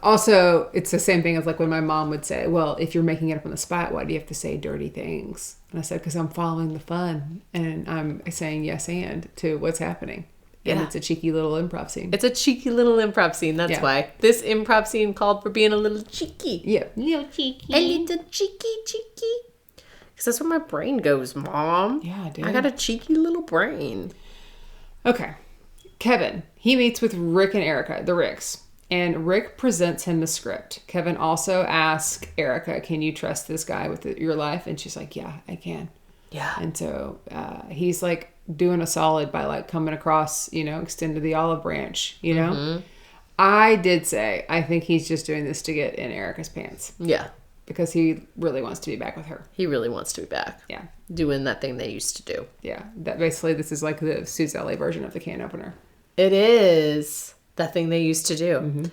Also, it's the same thing as like when my mom would say, well, if you're making it up on the spot, why do you have to say dirty things? And I said, because I'm following the fun and I'm saying yes and to what's happening. And it's a cheeky little improv scene. It's a cheeky little improv scene. That's why. This improv scene called for being a little cheeky. Yeah. Little cheeky. A little cheeky. Because that's where my brain goes, Mom. Yeah, dude. I got a cheeky little brain. Okay. Kevin, he meets with Rick and Erica, the Ricks. And Rick presents him the script. Kevin also asks Erica, can you trust this guy with your life? And she's like, yeah, I can. Yeah. And so he's like doing a solid by like coming across, extend to the olive branch, Mm-hmm. I did say, I think he's just doing this to get in Erica's pants. Yeah. Because he really wants to be back with her. He really wants to be back. Yeah. Doing that thing they used to do. Yeah. That basically, this is like the Suits LA version of the can opener. It is. That thing they used to do. Mm-hmm.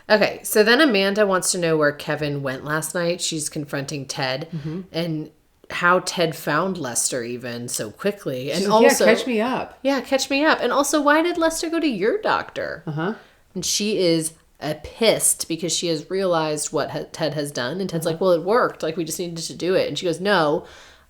Okay, so then Amanda wants to know where Kevin went last night. She's confronting Ted and how Ted found Lester even so quickly. And like, also, catch me up. Yeah, catch me up. And also, why did Lester go to your doctor? Uh-huh. And she is pissed because she has realized what Ted has done. And Ted's like, well, it worked. Like, we just needed to do it. And she goes, no,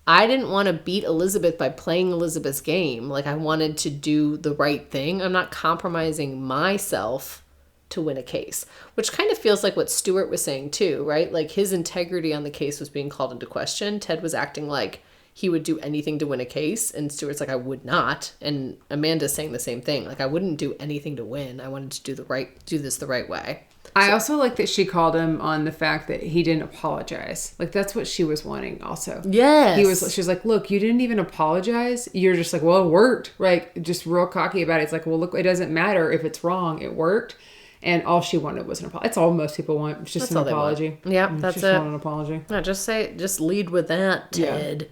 I didn't want to beat Elizabeth by playing Elizabeth's game. Like, I wanted to do the right thing. I'm not compromising myself to win a case, which kind of feels like what Stuart was saying too, right? Like, his integrity on the case was being called into question. Ted was acting like he would do anything to win a case, and Stuart's like, I would not. And Amanda's saying the same thing. Like, I wouldn't do anything to win. I wanted to do this the right way. I also like that she called him on the fact that he didn't apologize. Like, that's what she was wanting also. Yes. She was like, look, you didn't even apologize. You're just like, well, it worked. Like, just real cocky about it. It's like, well, look, it doesn't matter if it's wrong. It worked. And all she wanted was an apology. That's all most people want. It's just an apology. Yeah, that's just it. Want an apology. Yeah, just lead with that, Ted.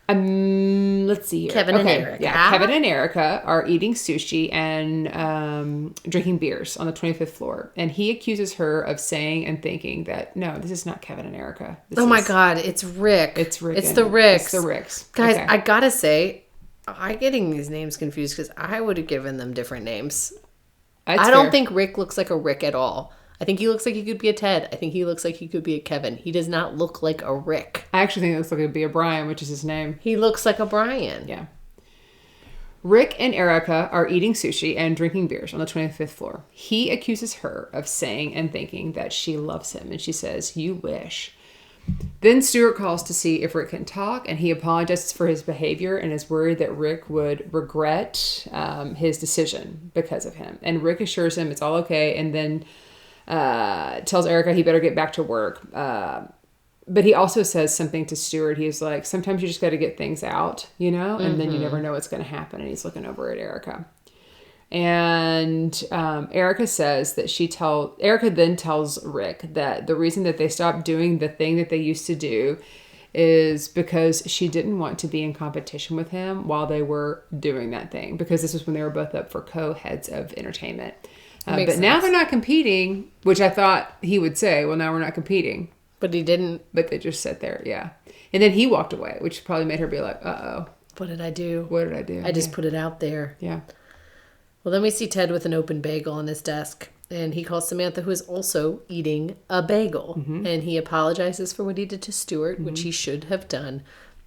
Let's see here. Kevin and Erica. Yeah, Kevin and Erica are eating sushi and drinking beers on the 25th floor. And he accuses her of saying and thinking that, no, this is not Kevin and Erica. My God, it's Rick. It's Rick. It's the Ricks. It's the Ricks. Guys, I gotta say, I'm getting these names confused because I would have given them different names. I don't think Rick looks like a Rick at all. I think he looks like he could be a Ted. I think he looks like he could be a Kevin. He does not look like a Rick. I actually think it looks like it would be a Brian, which is his name. He looks like a Brian. Yeah. Rick and Erica are eating sushi and drinking beers on the 25th floor. He accuses her of saying and thinking that she loves him. And she says, you wish. Then Stuart calls to see if Rick can talk, and he apologizes for his behavior and is worried that Rick would regret his decision because of him. And Rick assures him it's all okay, and then tells Erica he better get back to work. But he also says something to Stuart. He's like, sometimes you just got to get things out, and then you never know what's going to happen. And he's looking over at Erica. And Erica says that Erica then tells Rick that the reason that they stopped doing the thing that they used to do is because she didn't want to be in competition with him while they were doing that thing, because this was when they were both up for co-heads of entertainment. But now they're not competing, which I thought he would say, well, now we're not competing. But he didn't. But they just sat there, yeah. And then he walked away, which probably made her be like, uh-oh. What did I do? What did I do? I just put it out there. Yeah. Well, then we see Ted with an open bagel on his desk, and he calls Samantha, who is also eating a bagel. And he apologizes for what he did to Stuart, which he should have done.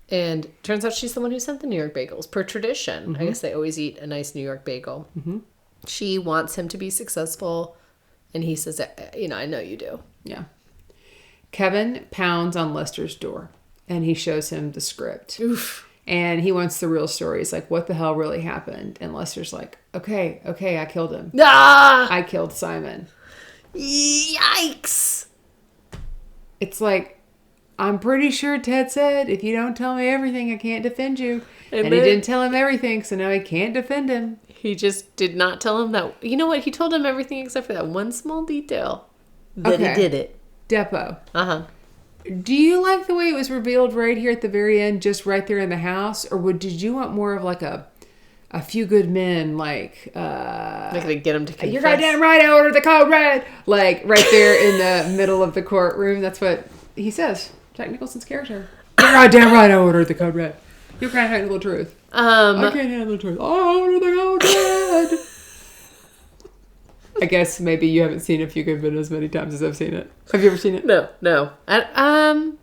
And turns out she's the one who sent the New York bagels, per tradition. I guess they always eat a nice New York bagel. She wants him to be successful, and he says, I know you do. Yeah. Kevin pounds on Lester's door, and he shows him the script. Oof. And he wants the real story. He's like, what the hell really happened? And Lester's like, okay, I killed him. Ah! I killed Simon. Yikes. It's like, I'm pretty sure Ted said, if you don't tell me everything, I can't defend you. And he didn't tell him everything, so now he can't defend him. He just did not tell him that. You know what? He told him everything except for that one small detail. That he did it. Depot. Uh-huh. Do you like the way it was revealed right here at the very end, just right there in the house? Or did you want more of like a A Few Good Men, like they get him to confess. You're goddamn right, I ordered the code red. Like right there in the middle of the courtroom. That's what he says. Jack Nicholson's character. You're goddamn right, I ordered the code red. You can't handle the truth. I can't handle the truth. I ordered the code red. I guess maybe you haven't seen A Few Good Men as many times as I've seen it. Have you ever seen it? No. I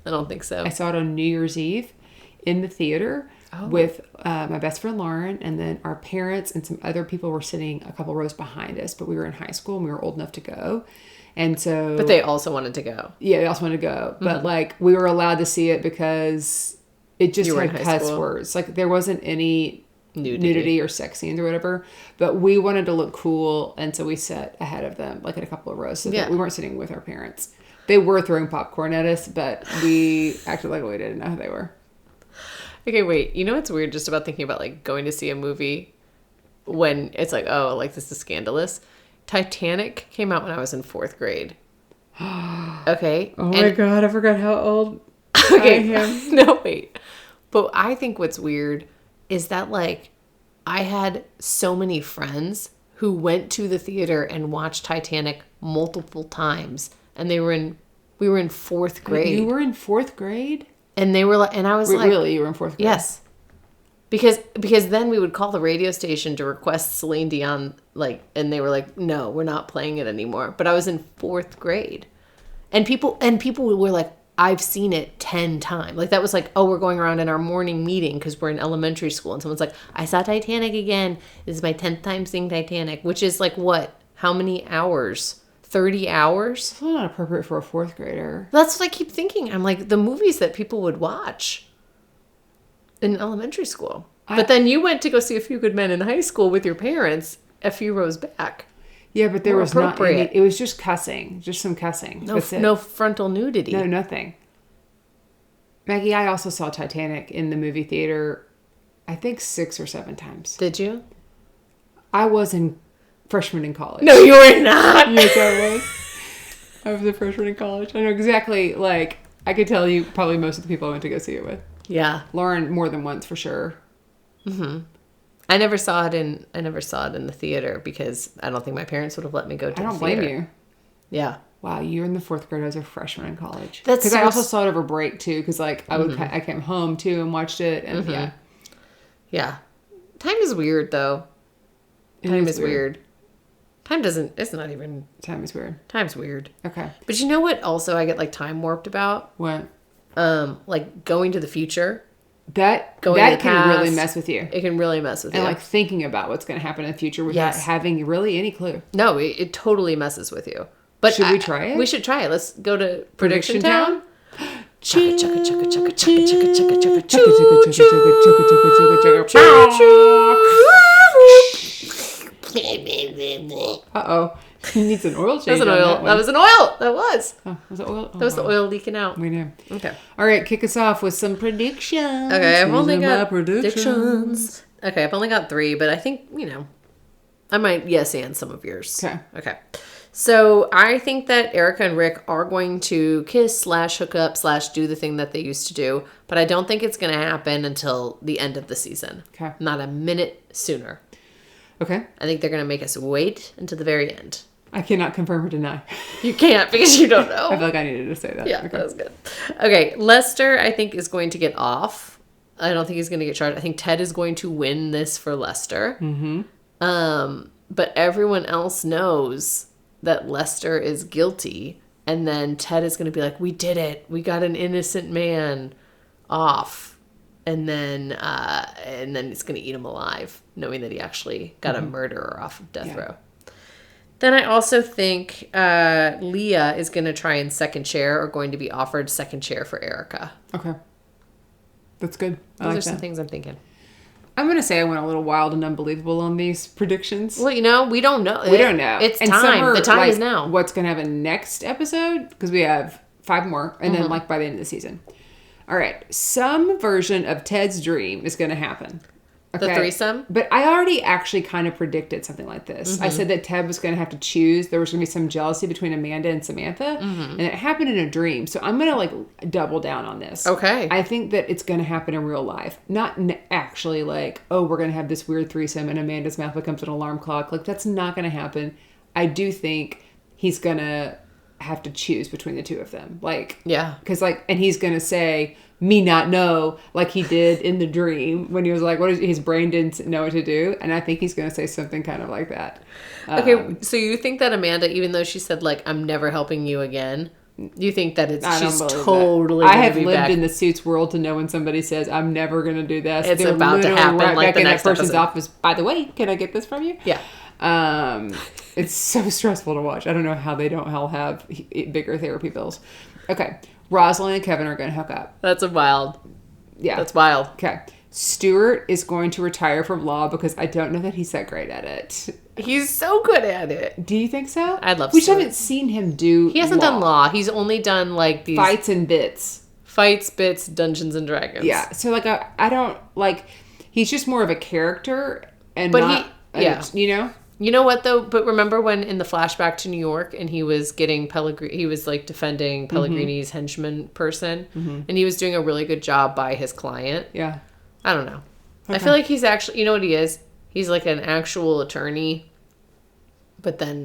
don't think so. I saw it on New Year's Eve in the theater with my best friend Lauren, and then our parents and some other people were sitting a couple rows behind us, but we were in high school and we were old enough to go. And so... But they also wanted to go. Yeah, they also wanted to go. But like we were allowed to see it because it just had cuss words. Like there wasn't any... Nudity or sex scenes or whatever, but we wanted to look cool, and so we sat ahead of them, like in a couple of rows, so that we weren't sitting with our parents. They were throwing popcorn at us, but we acted like we didn't know who they were. Okay, wait. You know what's weird just about thinking about like going to see a movie when it's like, oh, like this is scandalous? Titanic came out when I was in 4th grade. Okay. Oh my God, I forgot how old okay. I am. No, wait. But I think what's weird is that like I had so many friends who went to the theater and watched Titanic multiple times, and we were in 4th grade. You were in 4th grade? And they were like, and I was like, really? You were in 4th grade? Yes. Because then we would call the radio station to request Celine Dion, like, and they were like, no, we're not playing it anymore. But I was in 4th grade, and people were like, I've seen it 10 times. Like that was like, oh, we're going around in our morning meeting because we're in elementary school, and someone's like, I saw Titanic again. This is my 10th time seeing Titanic, which is like what? How many hours? 30 hours? It's not appropriate for a 4th grader. That's what I keep thinking. I'm like, the movies that people would watch in elementary school. But then you went to go see A Few Good Men in high school with your parents a few rows back. Yeah, but there was not any, it was just cussing. Just some cussing. No frontal nudity. No, nothing. Maggie, I also saw Titanic in the movie theater, I think 6 or 7 times. Did you? I was in freshman in college. No, you were not. Yes, I was. I was a freshman in college. I know exactly, like, I could tell you probably most of the people I went to go see it with. Yeah. Lauren more than once for sure. Mm-hmm. I never saw it in the theater because I don't think my parents would have let me go to the theater. I don't blame you. Yeah. Wow, you're in the 4th grade. I was a freshman in college. That's because I also saw it over break too. Because like Mm-hmm. I came home too and watched it, and yeah. Time is weird though. Time is weird. Time doesn't. It's not even. Time is weird. Time's weird. Okay. But you know what? Also, I get like time warped about. What? Like going to the future. That Going that to the can past, really mess with you. It can really mess with you. And like thinking about what's going to happen in the future without having really any clue. No, it totally messes with you. But should we try it? We should try it. Let's go to Prediction Town. Uh oh. He needs an oil change. That was an oil. That was. Oh, was it oil? That was the oil leaking out. We knew. Okay. All right, kick us off with some predictions. Okay, I've only got predictions. Okay, I've only got 3, but I think, I might and some of yours. Okay. So I think that Erica and Rick are going to kiss / hook up / do the thing that they used to do, but I don't think it's going to happen until the end of the season. Okay. Not a minute sooner. Okay. I think they're going to make us wait until the very end. I cannot confirm or deny. You can't because you don't know. I feel like I needed to say that. Yeah, okay. That was good. Okay, Lester, I think, is going to get off. I don't think he's going to get charged. I think Ted is going to win this for Lester. Mm-hmm. But everyone else knows that Lester is guilty. And then Ted is going to be like, we did it. We got an innocent man off. And then it's going to eat him alive, knowing that he actually got a murderer off of death row. Then I also think Leah is going to try and second chair or going to be offered second chair for Erica. Okay. That's good. Those are some things I'm thinking. I'm going to say I went a little wild and unbelievable on these predictions. Well, we don't know. We don't know. It's time. The time is now. What's going to happen next episode? Because we have 5 more. And then by the end of the season. All right. Some version of Ted's dream is going to happen. The threesome? But I already actually kind of predicted something like this. I said that Ted was going to have to choose. There was going to be some jealousy between Amanda and Samantha. And it happened in a dream. So I'm going to like double down on this. Okay. I think that it's going to happen in real life. Not actually like, oh, we're going to have this weird threesome and Amanda's mouth becomes an alarm clock. Like that's not going to happen. I do think he's going to have to choose between the two of them. Like, yeah. Because like, and he's going to say, me not know, like he did in the dream when he was like, his brain didn't know what to do. And I think he's going to say something kind of like that. Okay, so you think that Amanda, even though she said like, I'm never helping you again, you think that she's totally I have lived back in the Suits world to know when somebody says, I'm never going to do this. It's about to happen right like back the in next that person's episode. office. By the way, can I get this from you? Yeah. It's so stressful to watch. I don't know how they don't all have bigger therapy bills. Okay. Rosalind and Kevin are going to hook up. That's wild. Yeah. That's wild. Okay. Stuart is going to retire from law because I don't know that he's that great at it. He's so good at it. Do you think so? I love We just Stuart. haven't seen him do He hasn't done law. He's only done like these fights and bits. Fights, bits, Dungeons and Dragons. Yeah. So like I don't like he's just more of a character and But not you know? You know what though? But remember when in the flashback to New York and he was getting he was like defending Pellegrini's henchman person and he was doing a really good job by his client. Yeah. I don't know. Okay. I feel like he's actually, you know what he is? He's like an actual attorney, but then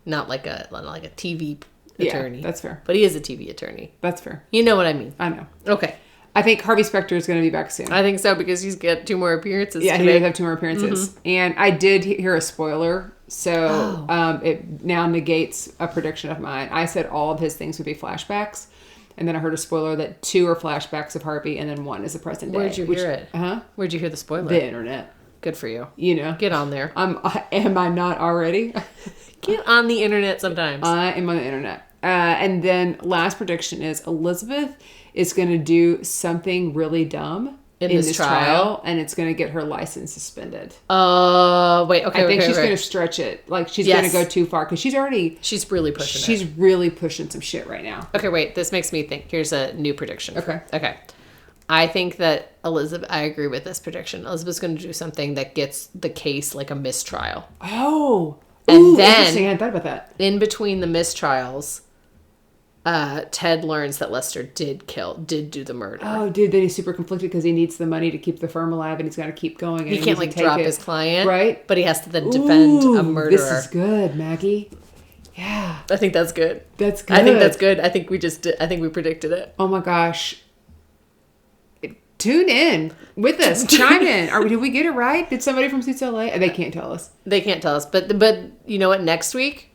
not like a TV attorney. Yeah, that's fair. But he is a TV attorney. That's fair. You know what I mean? I know. Okay. I think Harvey Specter is going to be back soon. I think so because he's got 2 more appearances. Yeah, he does have 2 more appearances. And I did hear a spoiler, so it now negates a prediction of mine. I said all of his things would be flashbacks, and then I heard a spoiler that 2 are flashbacks of Harvey, and then 1 is the present day. Where'd you hear it? Where'd you hear the spoiler? The internet. Good for you. You know. Get on there. Am I not already? Get on the internet sometimes. I am on the internet. And then last prediction is Elizabeth is going to do something really dumb in this trial, and it's going to get her license suspended. Wait, okay. I think she's going to stretch it. Like she's going to go too far because she's really pushing. She's really pushing some shit right now. Okay, wait. This makes me think. Here's a new prediction. Okay. I think that Elizabeth. I agree with this prediction. Elizabeth's going to do something that gets the case like a mistrial. Oh, and then interesting. I hadn't thought about that. In between the mistrials, Ted learns that Lester did do the murder. Oh, dude, then he's super conflicted because he needs the money to keep the firm alive, and he's got to keep going. And he can't like drop his client, right? But he has to then defend a murderer. This is good, Maggie. Yeah, I think that's good. That's good. I think that's good. I think we predicted it. Oh my gosh. Tune in with us. Chime in. Did we get it right? Did somebody from Suits LA? They can't tell us. They can't tell us. But you know what? Next week,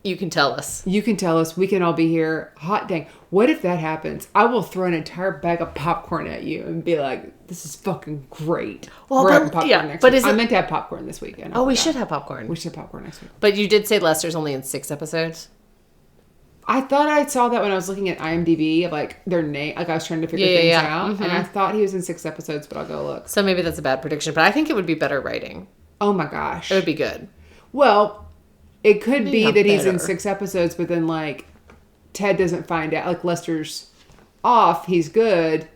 you can tell us. You can tell us. We can all be here. Hot dang. What if that happens? I will throw an entire bag of popcorn at you and be like, this is fucking great. Well, we're having popcorn next week. I meant to have popcorn this weekend. We should have popcorn. We should have popcorn next week. But you did say Lester's only in 6 episodes? I thought I saw that when I was looking at IMDb of like their name. Like I was trying to figure things out. And I thought he was in 6 episodes, but I'll go look. So maybe that's a bad prediction. But I think it would be better writing. Oh my gosh. It would be good. Well, it could be that he's in better. 6 episodes, but then like Ted doesn't find out. Like Lester's off, he's good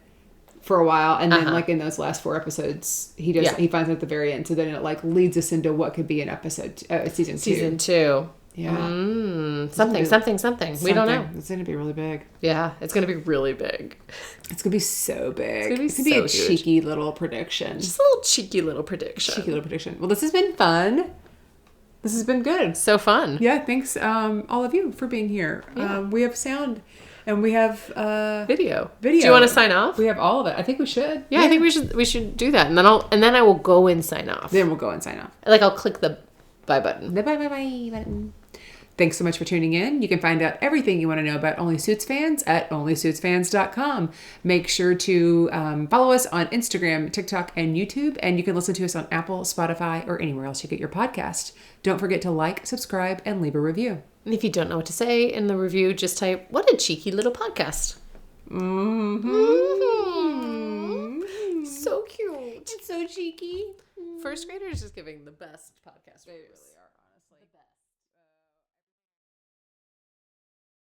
for a while, and then like in those last 4 episodes, he finds out at the very end. So then it like leads us into what could be an episode season 2. Season 2. Yeah. Something. We don't know. It's going to be really big. Yeah, it's going to be really big. It's going to be so big. It's going to be a cheeky little prediction. Just a little cheeky little prediction. Well, this has been fun. This has been good. So fun. Yeah, thanks all of you for being here. Yeah. We have sound and we have video. Do you want to sign off? We have all of it. I think we should. Yeah, I think we should do that. And then I will go and sign off. Then we'll go and sign off. Like I'll click the bye button. The bye button. Thanks so much for tuning in. You can find out everything you want to know about Only Suits Fans at onlysuitsfans.com. Make sure to follow us on Instagram, TikTok, and YouTube. And you can listen to us on Apple, Spotify, or anywhere else you get your podcast. Don't forget to like, subscribe, and leave a review. And if you don't know what to say in the review, just type, "What a cheeky little podcast." So cute. It's so cheeky. First graders is giving the best podcast reviews.